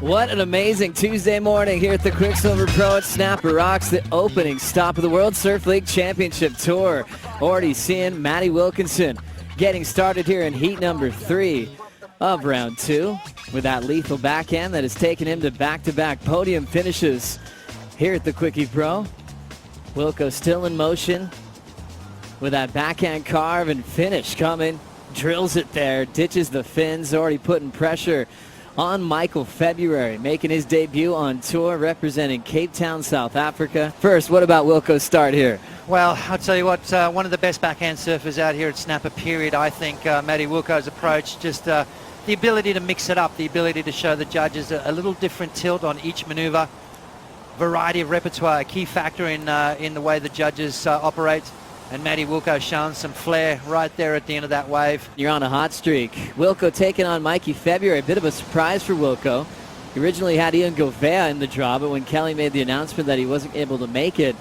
What an amazing Tuesday morning here at the Quiksilver Pro at Snapper Rocks, the opening stop of the World Surf League Championship Tour. Already seeing Matty Wilkinson getting started here in heat number 3 of round 2 with that lethal backhand that has taken him to back-to-back podium finishes here at the Quickie Pro. Wilco still in motion with that backhand carve and finish coming. Drills it there, ditches the fins, already putting pressure on Michael February, making his debut on tour representing Cape Town, South Africa. First, what about Wilco's start here? Well, I'll tell you what, one of the best backhand surfers out here at Snapper, period. I think Matty Wilco's approach, just the ability to mix it up, the ability to show the judges a little different tilt on each maneuver, variety of repertoire, a key factor in the way the judges operate. And Matty Wilco showing some flair right there at the end of that wave. You're on a hot streak. Wilco taking on Mikey February. A bit of a surprise for Wilco. He originally had Ian Govea in the draw, but when Kelly made the announcement that he wasn't able to make it,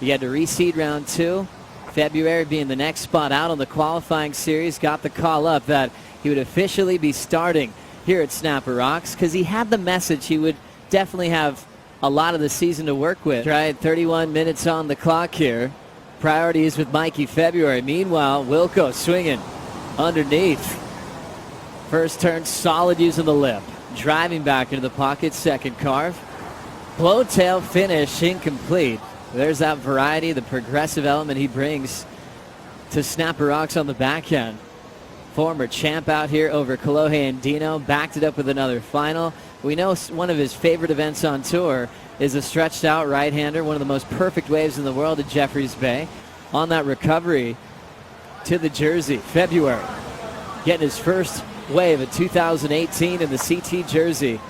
he had to reseed round 2. February being the next spot out on the qualifying series, got the call up that he would officially be starting here at Snapper Rocks because he had the message he would definitely have a lot of the season to work with. Right, 31 minutes on the clock here. Priority is with Mikey February. Meanwhile, Wilco swinging underneath. First turn solid using the lip. Driving back into the pocket, second carve. Blowtail finish incomplete. There's that variety, the progressive element he brings to Snapper Rocks on the backhand. Former champ out here over Kolohe and Dino. Backed it up with another final. We know one of his favorite events on tour is a stretched out right-hander, one of the most perfect waves in the world at Jeffreys Bay. On that recovery to the jersey, February getting his first wave of 2018 in the CT jersey.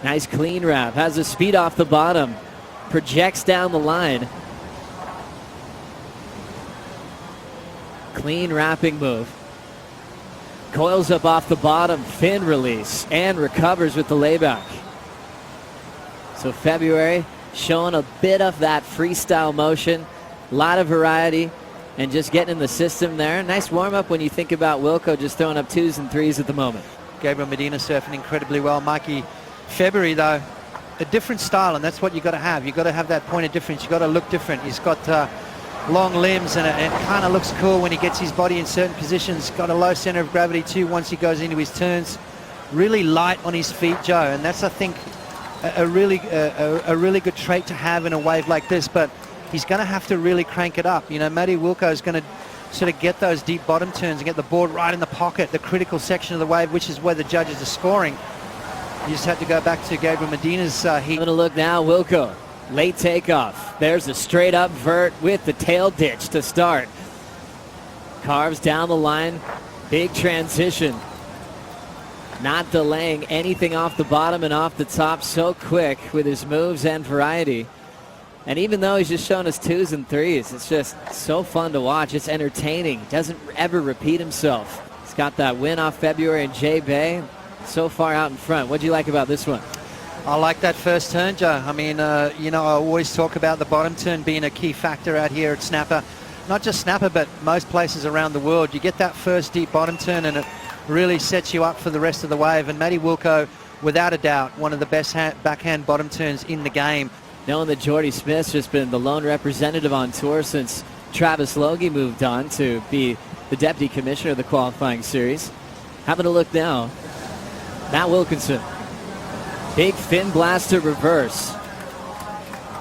Nice clean wrap, has the speed off the bottom, projects down the line. Clean wrapping move. Coils up off the bottom, fin release, and recovers with the layback. So February showing a bit of that freestyle motion, a lot of variety, and just getting in the system there. Nice warm-up when you think about Wilco just throwing up 2s and 3s at the moment. Gabriel Medina surfing incredibly well. Mikey February, though, a different style, and that's what you got to have. You got to have that point of difference. You got to look different. He's got long limbs, and it kind of looks cool when he gets his body in certain positions. Got a low center of gravity too once he goes into his turns. Really light on his feet, Joe, and that's, I think, a really good trait to have in a wave like this, but he's going to have to really crank it up. You know, Matty Wilco is going to sort of get those deep bottom turns and get the board right in the pocket, the critical section of the wave, which is where the judges are scoring. You just have to go back to Gabriel Medina's heat. Going to look now, Wilco, late takeoff. There's a straight up vert with the tail ditch to start. Carves down the line, big transition. Not delaying anything off the bottom and off the top, so quick with his moves and variety. And even though he's just showing us 2s and 3s, it's just so fun to watch. It's entertaining. Doesn't ever repeat himself. He's got that win off February in J Bay. So far out in front. What do you like about this one? I like that first turn, Joe. I mean, you know, I always talk about the bottom turn being a key factor out here at Snapper. Not just Snapper, but most places around the world. You get that first deep bottom turn and it really sets you up for the rest of the wave. And Matty Wilco, without a doubt, one of the best backhand bottom turns in the game. Knowing that Jordy Smith's just been the lone representative on tour since Travis Logie moved on to be the deputy commissioner of the qualifying series. Having a look now, Matt Wilkinson. Big fin blaster reverse.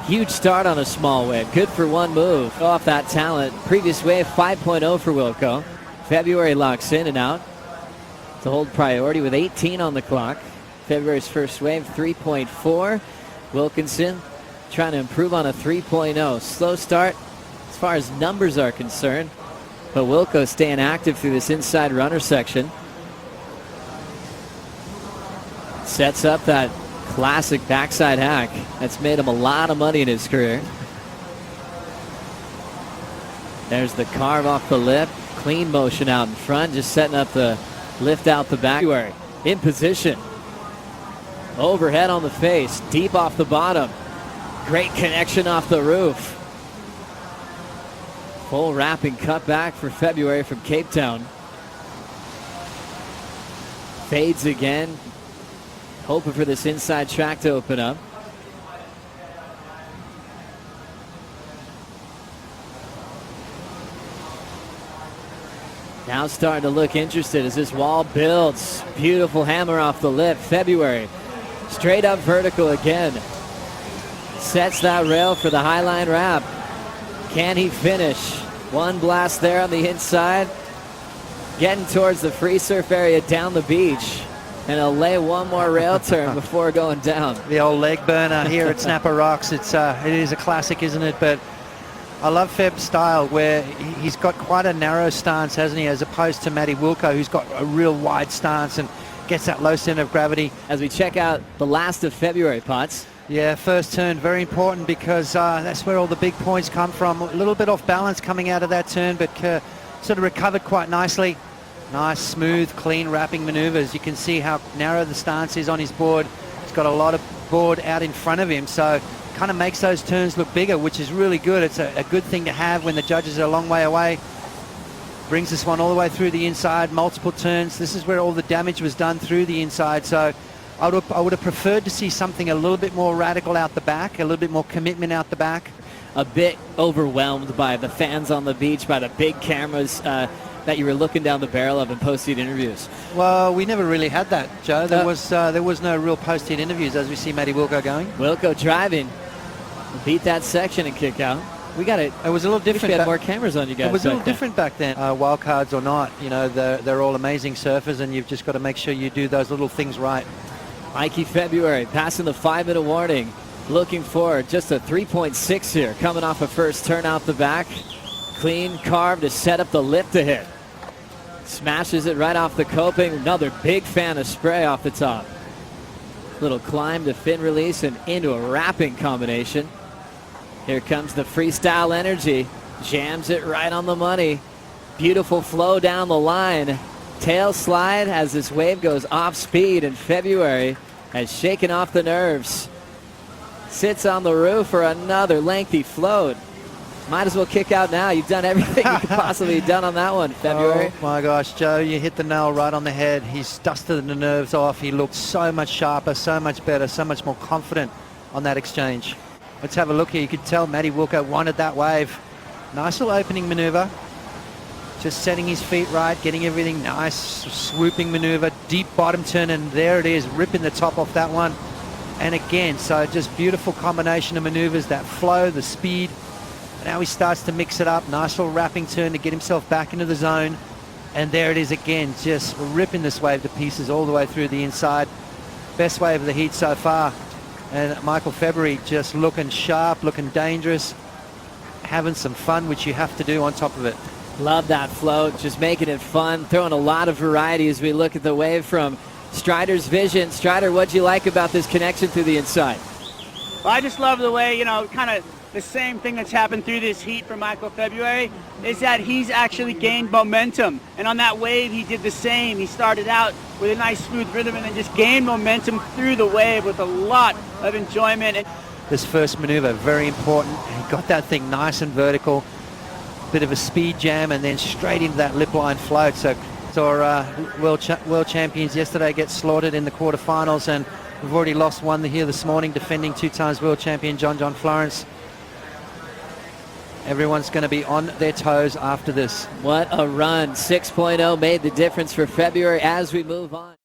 Huge start on a small wave. Good for one move off that talent. Previous wave 5.0 for Wilco. February locks in and out to hold priority with 18 on the clock. February's first wave 3.4. Wilkinson trying to improve on a 3.0. Slow start as far as numbers are concerned, but Wilco staying active through this inside runner section. Sets up that classic backside hack that's made him a lot of money in his career. There's the carve off the lip. Clean motion out in front, just setting up the lift out the back. In position. Overhead on the face, deep off the bottom. Great connection off the roof. Full wrapping cutback for February from Cape Town. Fades again. hoping for this inside track to open up. Now starting to look interested as this wall builds. Beautiful hammer off the lip. February, straight up vertical again. Sets that rail for the highline wrap. Can he finish? One blast there on the inside. Getting towards the free surf area down the beach. And he'll lay one more rail turn before going down. The old leg burner here at Snapper Rocks. It is a classic, isn't it? But I love Feb's style where he's got quite a narrow stance, hasn't he, as opposed to Matty Wilco, who's got a real wide stance and gets that low center of gravity. As we check out the last of February, Potts. Yeah, first turn, very important because that's where all the big points come from. A little bit off balance coming out of that turn, but sort of recovered quite nicely. Nice, smooth, clean wrapping maneuvers. You can see how narrow the stance is on his board. He's got a lot of board out in front of him, so kind of makes those turns look bigger, which is really good. It's a good thing to have when the judges are a long way away. Brings this one all the way through the inside, multiple turns. This is where all the damage was done through the inside, so I would have preferred to see something a little bit more radical out the back, a little bit more commitment out the back. A bit overwhelmed by the fans on the beach, by the big cameras that you were looking down the barrel of in post-heat interviews. Well, we never really had that, Joe. There was no real post-heat interviews as we see Matty Wilco going. Wilco driving, beat that section and kick out. We got it. It was a little different. We had more cameras on you guys. It was a little different back then. Wild cards or not, you know, they're all amazing surfers, and you've just got to make sure you do those little things right. Mikey February passing the 5-minute warning. Looking for just a 3.6 here, coming off a first turn out the back. Clean carve to set up the lip to hit. Smashes it right off the coping. Another big fan of spray off the top. Little climb to fin release and into a wrapping combination. Here comes the freestyle energy. Jams it right on the money. Beautiful flow down the line. Tail slide as this wave goes off speed, and February has shaken off the nerves. Sits on the roof for another lengthy float. Might as well kick out now. You've done everything you could possibly have done on that one, February. Oh my gosh, Joe, you hit the nail right on the head. He's dusted the nerves off. He looked so much sharper, so much better, so much more confident on that exchange. Let's have a look here. You could tell Matty Wilco wanted that wave. Nice little opening maneuver. Just setting his feet right, getting everything nice. Swooping maneuver, deep bottom turn, and there it is, ripping the top off that one. And again, so just beautiful combination of maneuvers, that flow, the speed. Now he starts to mix it up. Nice little wrapping turn to get himself back into the zone. And there it is again, just ripping this wave to pieces all the way through the inside. Best wave of the heat so far. And Michael February just looking sharp, looking dangerous, having some fun, which you have to do on top of it. Love that float, just making it fun, throwing a lot of variety as we look at the wave from Strider's vision. Strider, what'd you like about this connection through the inside? Well, I just love the way, you know, kind of the same thing that's happened through this heat for Michael February is that he's actually gained momentum. And on that wave, he did the same. He started out with a nice smooth rhythm and then just gained momentum through the wave with a lot of enjoyment. This first maneuver, very important. He got that thing nice and vertical. Bit of a speed jam and then straight into that lip line float. So world champions yesterday get slaughtered in the quarterfinals, and we've already lost one here this morning, defending 2-time world champion John Florence. Everyone's going to be on their toes after this. What a run. 6.0 made the difference for February as we move on.